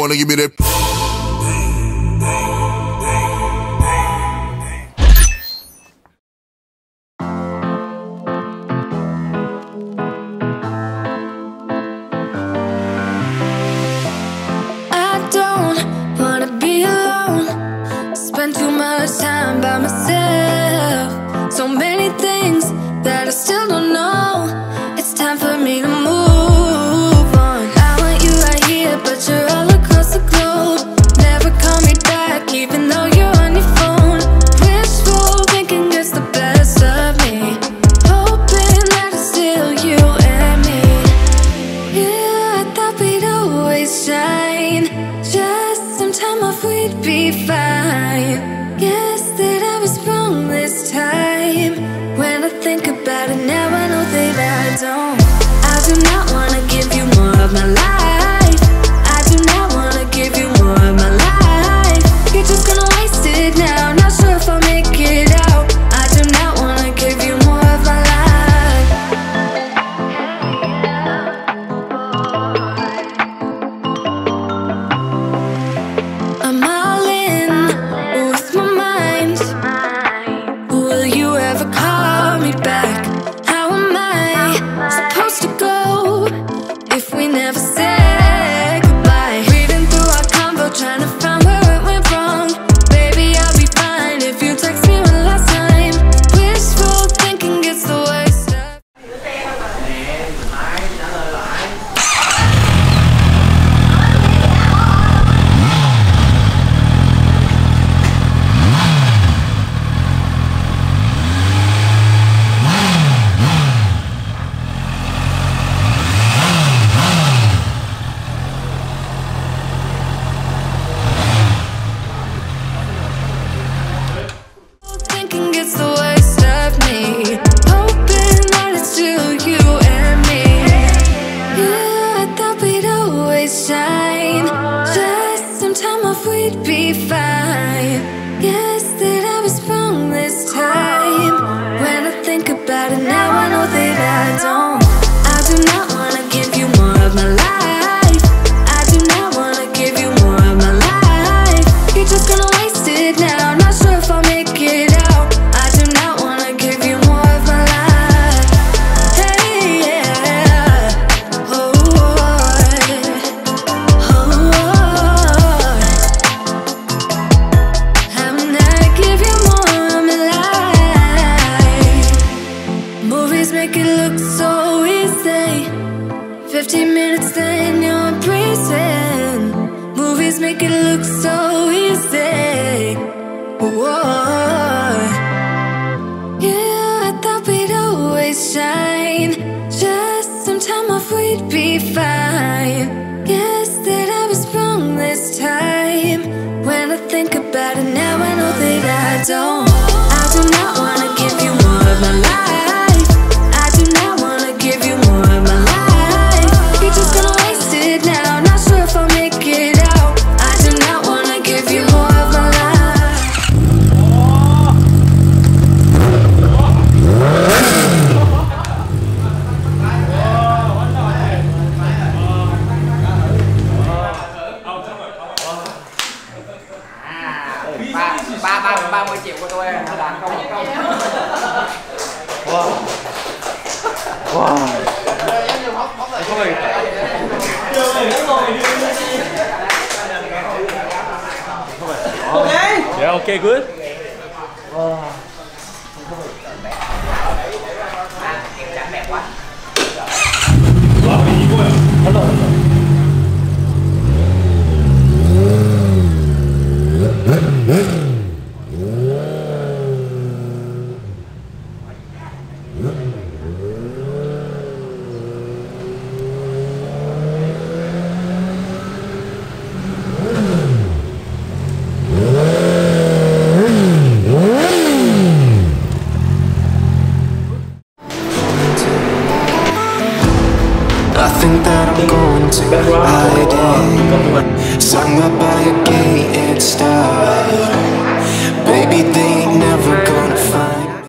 wanna give me that. Time by myself, so many things that I still don't know. It's time for me to move on. I want you right here, but you're all across the globe. Never call me back, even though you're on your phone. Wishful thinking gets the best of me, hoping that it's still you and me. Yeah, I thought we'd always shine, just some time off we'd be fine. Guess that I was wrong this time. When I think about it now, I know that I don't. I do not wanna give you more of my life. I do not wanna give you more of my life. You're just gonna waste it now, not sure if I'll make it out. I do not wanna give you more of my life. I'm all in with my mind. Will you ever call me back? How am I supposed to go if we never say goodbye? Reading through our convo, trying to find where it went wrong. Baby, I'll be fine if you text me one last time. Wishful thinking gets the worst of. Thinking gets the worst of me, hoping that it's still you and me. Yeah, I thought we'd always shine, just some time off we'd be fine. Guess that I was wrong this time. When I think about it now, I know that I don't. I do not wanna give you more of my life. I do not wanna give you more of my life. You're just gonna waste it now, not sure if I'll make it out. I do not wanna give you more of my life. Hey, yeah. Oh, I'm not give you more of my life. Movies make it look so easy. 15 minutes then you're breezing. Movies make it look so easy. Whoa. Yeah, I thought we'd always shine, just some time off we'd be fine. Guess that I was wrong this time. When I think about it now, I know that I don't. I do not wanna give you more of my life. I do not wanna give you more of my life. You're just gonna waste it now, not sure if I'll make it out. I do not wanna give you more of my life. ba mươi triệu của tôi nó bán không. Wow. Okay. Yeah, okay, good. Hello.